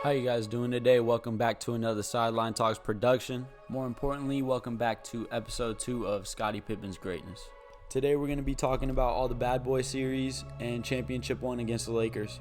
How you guys doing today? Welcome back to another Sideline Talks production. More importantly, welcome back to episode 2 of Scottie Pippen's Greatness. Today we're going to be talking about all the Bad Boy series and championship one against the Lakers.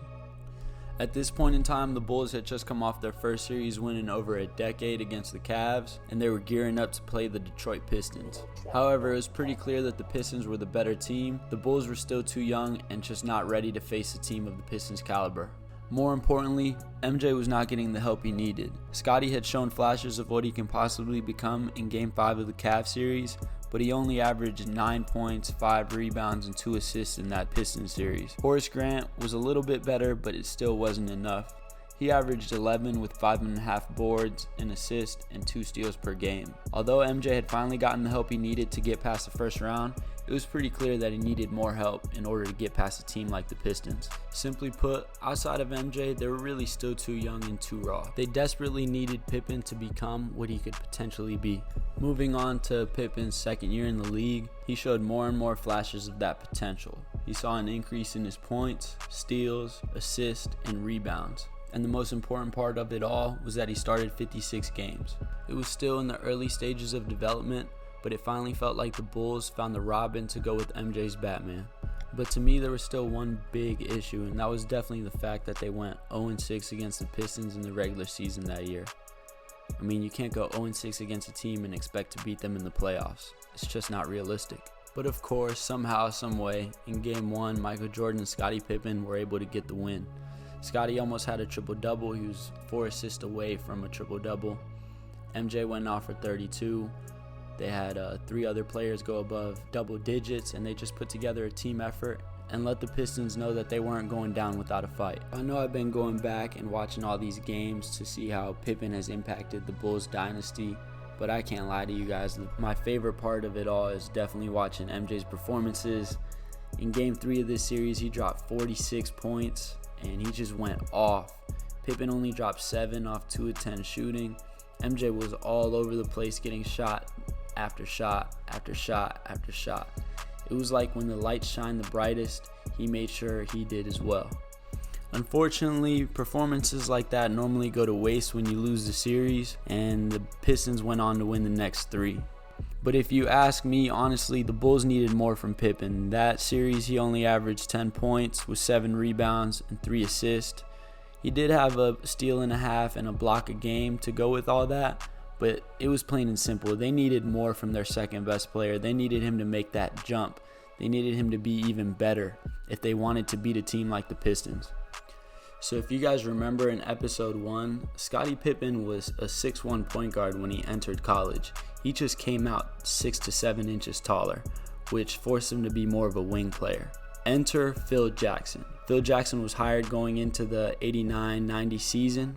At this point in time, the Bulls had just come off their first series win in over a decade against the Cavs, and they were gearing up to play the Detroit Pistons. However, it was pretty clear that the Pistons were the better team. The Bulls were still too young and just not ready to face a team of the Pistons' caliber. More importantly, MJ was not getting the help he needed. Scottie had shown flashes of what he can possibly become in Game 5 of the Cavs series, but he only averaged 9 points, 5 rebounds, and 2 assists in that Pistons series. Horace Grant was a little bit better, but it still wasn't enough. He averaged 11 with 5.5 boards, an assist, and 2 steals per game. Although MJ had finally gotten the help he needed to get past the first round, it was pretty clear that he needed more help in order to get past a team like the Pistons. Simply put, outside of MJ, they were really still too young and too raw. They desperately needed Pippen to become what he could potentially be. Moving on to Pippen's second year in the league, he showed more and more flashes of that potential. He saw an increase in his points, steals, assists, and rebounds. And the most important part of it all was that he started 56 games. It was still in the early stages of development, but it finally felt like the Bulls found the Robin to go with MJ's Batman. But to me, there was still one big issue, and that was definitely the fact that they went 0-6 against the Pistons in the regular season that year. I mean, you can't go 0-6 against a team and expect to beat them in the playoffs. It's just not realistic. But of course, somehow, someway, in Game 1, Michael Jordan and Scottie Pippen were able to get the win. Scottie almost had a triple-double. He was 4 assists away from a triple-double. MJ went off for 32. They had 3 other players go above double digits, and they just put together a team effort and let the Pistons know that they weren't going down without a fight. I know I've been going back and watching all these games to see how Pippen has impacted the Bulls dynasty, but I can't lie to you guys. My favorite part of it all is definitely watching MJ's performances. In Game 3 of this series, he dropped 46 points, and he just went off. Pippen only dropped 7 off 2 of 10 shooting. MJ was all over the place getting shot after shot after shot after shot. It was like when the lights shine the brightest, he made sure he did as well. Unfortunately, performances like that normally go to waste when you lose the series, and the Pistons went on to win the next 3. But if you ask me, honestly, the Bulls needed more from Pippen. That series, he only averaged 10 points with 7 rebounds and 3 assists. He did have a steal and a half and a block a game to go with all that, but it was plain and simple. They needed more from their second best player. They needed him to make that jump. They needed him to be even better if they wanted to beat a team like the Pistons. So if you guys remember in episode 1, Scottie Pippen was a 6'1" point guard when he entered college. He just came out 6 to 7 inches taller, which forced him to be more of a wing player. Enter Phil Jackson. Phil Jackson was hired going into the 89-90 season,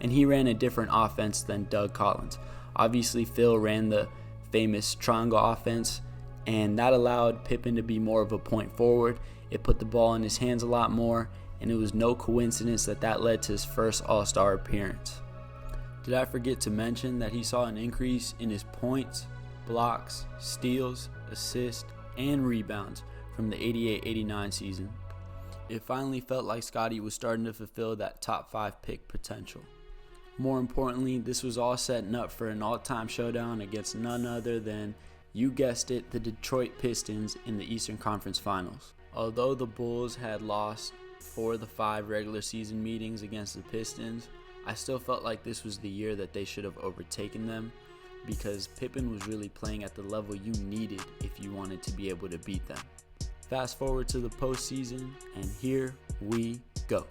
and he ran a different offense than Doug Collins. Obviously, Phil ran the famous triangle offense, and that allowed Pippen to be more of a point forward. It put the ball in his hands a lot more, and it was no coincidence that that led to his first All-Star appearance. Did I forget to mention that he saw an increase in his points, blocks, steals, assists, and rebounds from the 88-89 season? It finally felt like Scottie was starting to fulfill that top 5 pick potential. More importantly, this was all setting up for an all-time showdown against none other than, you guessed it, the Detroit Pistons in the Eastern Conference Finals. Although the Bulls had lost 4 of the 5 regular season meetings against the Pistons, I still felt like this was the year that they should have overtaken them, because Pippen was really playing at the level you needed if you wanted to be able to beat them. Fast forward to the postseason, and here we go.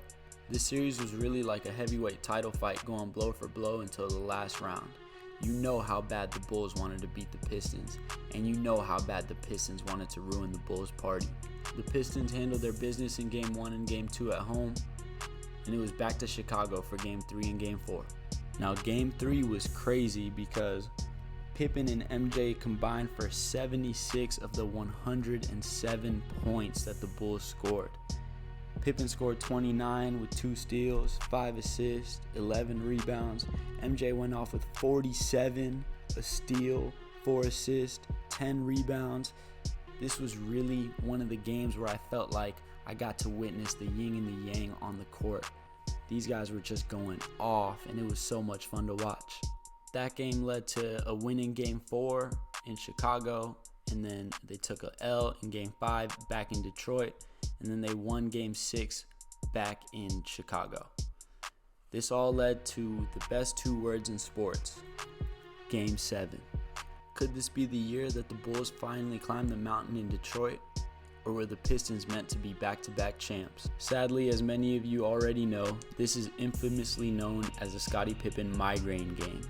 This series was really like a heavyweight title fight, going blow for blow until the last round. You know how bad the Bulls wanted to beat the Pistons, and you know how bad the Pistons wanted to ruin the Bulls' party. The Pistons handled their business in Game 1 and Game 2 at home, and it was back to Chicago for Game 3 and Game 4. Now, Game 3 was crazy because Pippen and MJ combined for 76 of the 107 points that the Bulls scored. Pippen scored 29 with 2 steals, 5 assists, 11 rebounds. MJ went off with 47, a steal, 4 assists, 10 rebounds. This was really one of the games where I felt like I got to witness the yin and the yang on the court. These guys were just going off, and it was so much fun to watch. That game led to a win in Game 4 in Chicago, and then they took a L in Game 5 back in Detroit, and then they won Game 6 back in Chicago. This all led to the best 2 words in sports, Game 7. Could this be the year that the Bulls finally climbed the mountain in Detroit? Or were the Pistons meant to be back-to-back champs? Sadly, as many of you already know, this is infamously known as the Scottie Pippen migraine game.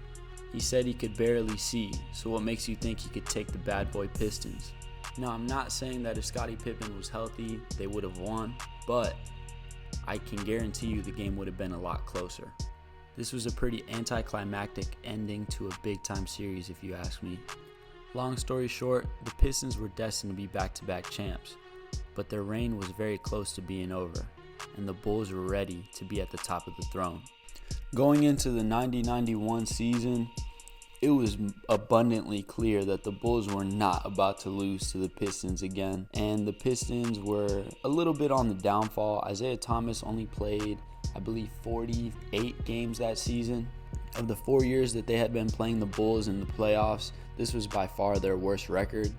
He said he could barely see, so what makes you think he could take the bad boy Pistons? Now, I'm not saying that if Scottie Pippen was healthy, they would have won, but I can guarantee you the game would have been a lot closer. This was a pretty anticlimactic ending to a big-time series, if you ask me. Long story short, the Pistons were destined to be back-to-back champs, but their reign was very close to being over, and the Bulls were ready to be at the top of the throne. Going into the 90-91 season, it was abundantly clear that the Bulls were not about to lose to the Pistons again, and the Pistons were a little bit on the downfall. Isaiah Thomas only played, I believe, 48 games that season. Of the 4 years that they had been playing the Bulls in the playoffs, this was by far their worst record.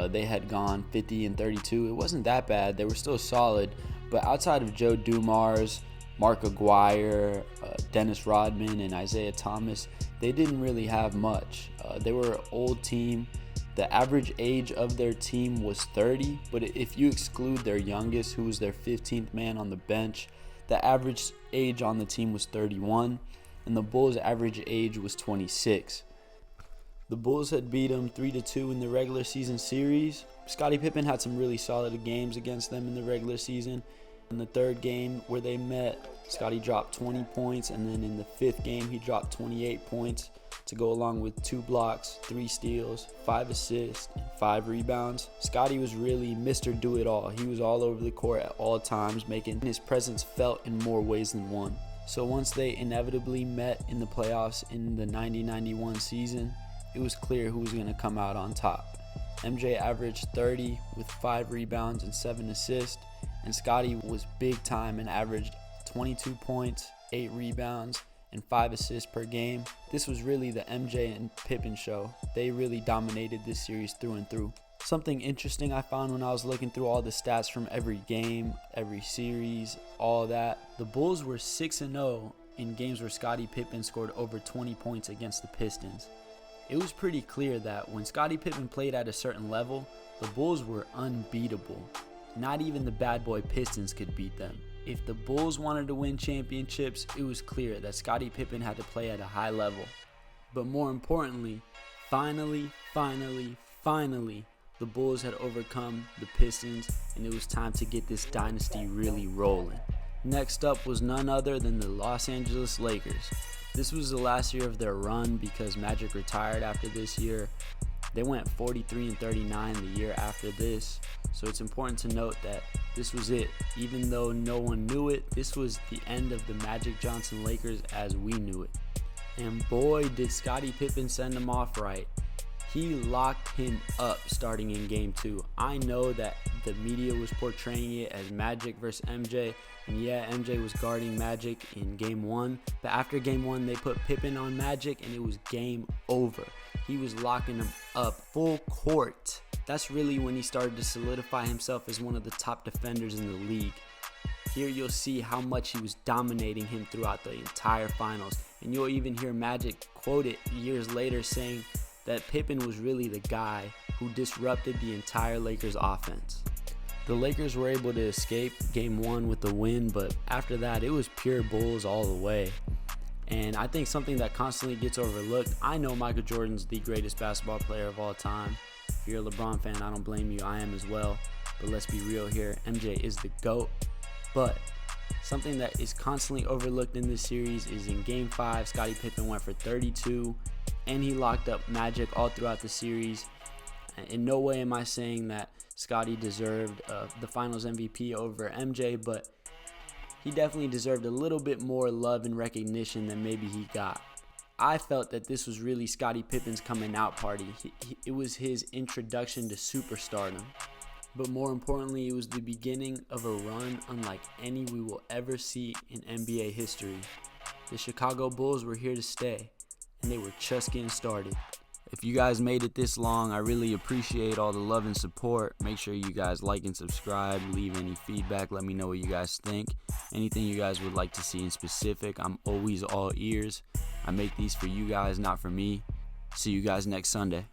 They had gone 50-32. It wasn't that bad. They were still solid, but outside of Joe Dumars, Mark Aguirre, Dennis Rodman, and Isaiah Thomas, they didn't really have much. They were an old team. The average age of their team was 30, but if you exclude their youngest, who was their 15th man on the bench, the average age on the team was 31, and the Bulls' average age was 26. The Bulls had beat them 3-2 in the regular season series. Scottie Pippen had some really solid games against them in the regular season. In the third game where they met, Scottie dropped 20 points, and then in the fifth game, he dropped 28 points to go along with 2 blocks, 3 steals, 5 assists, and 5 rebounds. Scottie was really Mr. Do-It-All. He was all over the court at all times, making his presence felt in more ways than one. So once they inevitably met in the playoffs in the 90-91 season, it was clear who was going to come out on top. MJ averaged 30 with 5 rebounds and 7 assists, and Scottie was big time and averaged 22 points, 8 rebounds, and 5 assists per game. This was really the MJ and Pippen show. They really dominated this series through and through. Something interesting I found when I was looking through all the stats from every game, every series, all that, the Bulls were 6-0 in games where Scottie Pippen scored over 20 points against the Pistons. It was pretty clear that when Scottie Pippen played at a certain level, the Bulls were unbeatable. Not even the bad boy Pistons could beat them. If the Bulls wanted to win championships, it was clear that Scottie Pippen had to play at a high level. But more importantly, finally, the Bulls had overcome the Pistons, and it was time to get this dynasty really rolling. Next up was none other than the Los Angeles Lakers. This was the last year of their run because Magic retired after this year. They went 43-39 the year after this, so it's important to note that this was it. Even though no one knew it, this was the end of the Magic Johnson Lakers as we knew it. And boy, did Scottie Pippen send them off right. He locked him up starting in Game 2. I know that the media was portraying it as Magic versus MJ, and yeah, MJ was guarding Magic in Game 1, but after Game 1, they put Pippen on Magic, and it was game over. He was locking him up full court. That's really when he started to solidify himself as one of the top defenders in the league. Here you'll see how much he was dominating him throughout the entire finals, and you'll even hear Magic quoted years later saying that Pippen was really the guy who disrupted the entire Lakers offense. The Lakers were able to escape Game 1 with the win, but after that, it was pure Bulls all the way. And I think something that constantly gets overlooked, I know Michael Jordan's the greatest basketball player of all time. If you're a LeBron fan, I don't blame you, I am as well. But let's be real here, MJ is the GOAT. But something that is constantly overlooked in this series is in Game 5, Scottie Pippen went for 32, and he locked up Magic all throughout the series. In no way am I saying that Scottie deserved the Finals MVP over MJ, but he definitely deserved a little bit more love and recognition than maybe he got. I felt that this was really Scottie Pippen's coming out party. It was his introduction to superstardom. But more importantly, it was the beginning of a run unlike any we will ever see in NBA history. The Chicago Bulls were here to stay, and they were just getting started. If you guys made it this long, I really appreciate all the love and support. Make sure you guys like and subscribe, leave any feedback, let me know what you guys think. Anything you guys would like to see in specific, I'm always all ears. I make these for you guys, not for me. See you guys next Sunday.